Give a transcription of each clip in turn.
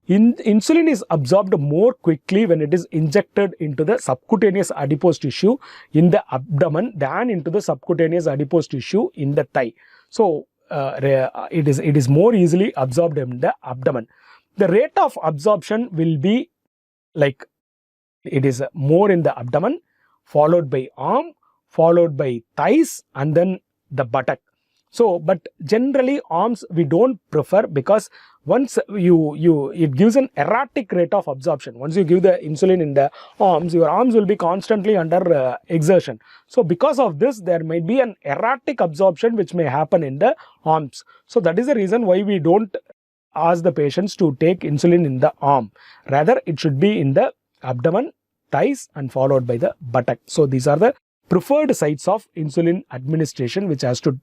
Insulin is absorbed more quickly when it is injected into the subcutaneous adipose tissue in the abdomen than into the subcutaneous adipose tissue in the thigh. So it is more easily absorbed in the abdomen. The rate of absorption will be like it is more in the abdomen, followed by arm, followed by thighs, and then the buttock. So, but generally arms we don't prefer, because once it gives an erratic rate of absorption. Once you give the insulin in the arms, your arms will be constantly under exertion. So because of this, there might be an erratic absorption which may happen in the arms. So that is the reason why we don't ask the patients to take insulin in the arm. Rather, it should be in the abdomen, thighs, and followed by the buttock. So these are the preferred sites of insulin administration which has to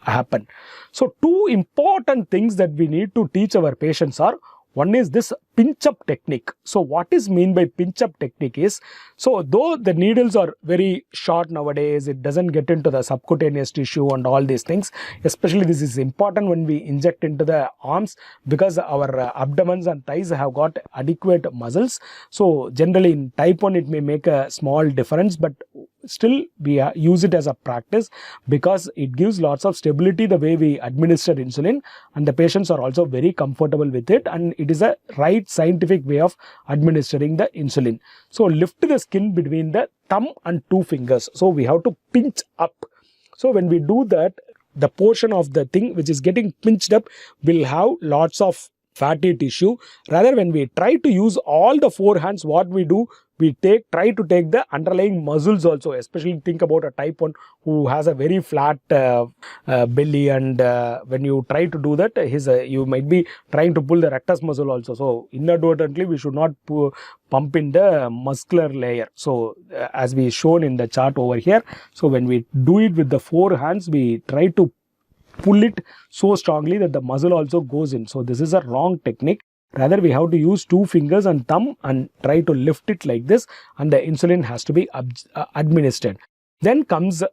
happen. So two important things that we need to teach our patients are, one is this pinch up technique. So what is mean by pinch up technique is, so though the needles are very short nowadays, it doesn't get into the subcutaneous tissue and all these things. Especially this is important when we inject into the arms, because our abdomens and thighs have got adequate muscles. So generally in type 1 it may make a small difference, but still we use it as a practice, because it gives lots of stability the way we administer insulin, and the patients are also very comfortable with it, and it is a right scientific way of administering the insulin. So lift the skin between the thumb and two fingers. So we have to pinch up. So when we do that, the portion of the thing which is getting pinched up will have lots of fatty tissue. Rather, when we try to use all the four hands, what we do, we try to take the underlying muscles also. Especially think about a type 1 who has a very flat belly, and when you try to do that, you might be trying to pull the rectus muscle also. So inadvertently we should not pump in the muscular layer. So as we shown in the chart over here, so when we do it with the four hands, we try to pull it so strongly that the muscle also goes in. So this is a wrong technique. Rather, we have to use two fingers and thumb and try to lift it like this, and the insulin has to be administered. Then comes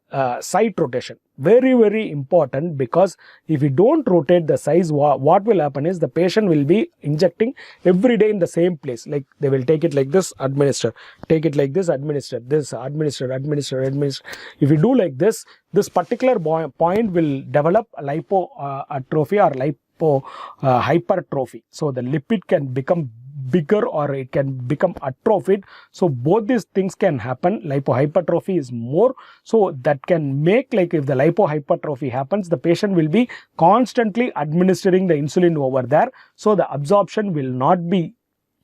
site rotation. Very, very important, because if we don't rotate the size, what will happen is the patient will be injecting every day in the same place. Like they will take it like this, administer, take it like this, administer, this, administer, administer, administer. If you do like this, this particular point will develop lipoatrophy or hypertrophy. So the lipid can become bigger or it can become atrophied. So both these things can happen. Lipohypertrophy is more, so that can make, like if the lipohypertrophy happens, the patient will be constantly administering the insulin over there. So the absorption will not be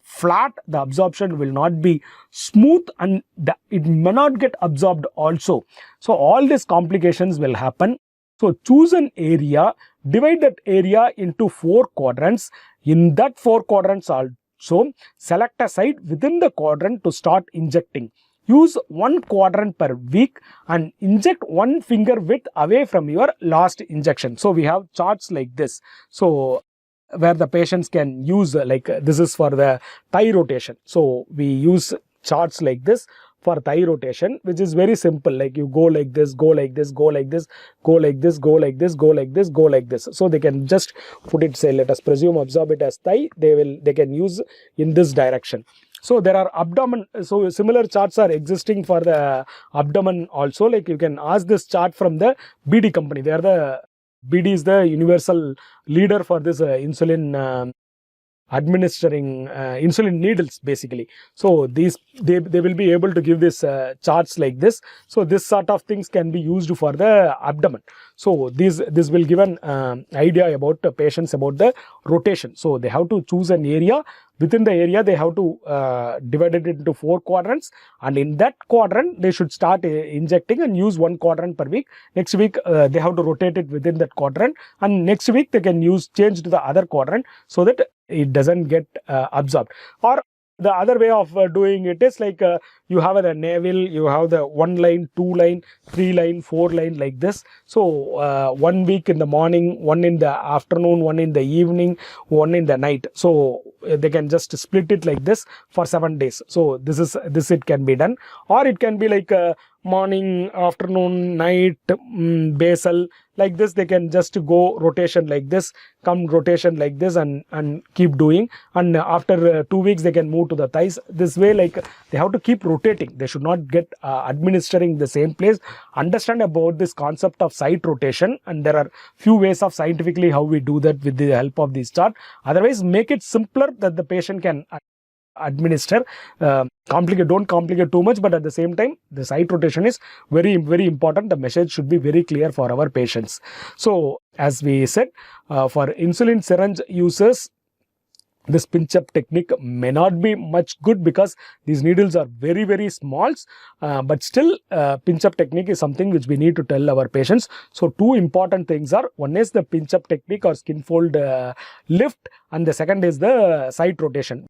flat, the absorption will not be smooth, and it may not get absorbed also. So all these complications will happen. So choose an area, divide that area into 4 quadrants. In that 4 quadrants also, select a site within the quadrant to start injecting. Use 1 quadrant per week and inject 1 finger width away from your last injection. So we have charts like this. So where the patients can use, like this is for the thigh rotation. So we use charts like this for thigh rotation, which is very simple. Like you go like this, go like this, go like this, go like this, go like this, go like this, go like this. So they can just put it, say let us presume absorb it as thigh, they can use in this direction. So there are abdomen, so similar charts are existing for the abdomen also. Like you can ask this chart from the BD company. BD is the universal leader for this insulin administering insulin needles basically. So these they will be able to give this charts like this. So this sort of things can be used for the abdomen. So this will give an idea about the patients about the rotation. So they have to choose an area. Within the area, they have to divide it into 4 quadrants, and in that quadrant they should start injecting and use 1 quadrant per week. Next week they have to rotate it within that quadrant, and next week they can change to the other quadrant so that it doesn't get absorbed. Or the other way of doing it is like you have the navel, you have the 1 line, 2 line, 3 line, 4 line like this. So 1 week in the morning, 1 in the afternoon, 1 in the evening, 1 in the night. So they can just split it like this for 7 days. So this it can be done. Or it can be like morning, afternoon, night, basal, like this. They can just go rotation like this, come rotation like this, and keep doing. And after 2 weeks, they can move to the thighs. This way, like, they have to keep rotating. They should not get administering the same place. Understand about this concept of site rotation, and there are few ways of scientifically how we do that with the help of this chart. Otherwise, make it simpler that the patient can administer. Don't complicate too much, but at the same time, the site rotation is very, very important. The message should be very clear for our patients. So as we said, for insulin syringe users, this pinch up technique may not be much good because these needles are very, very small, but still pinch up technique is something which we need to tell our patients. So two important things are, one is the pinch up technique or skin fold lift, and the second is the site rotation.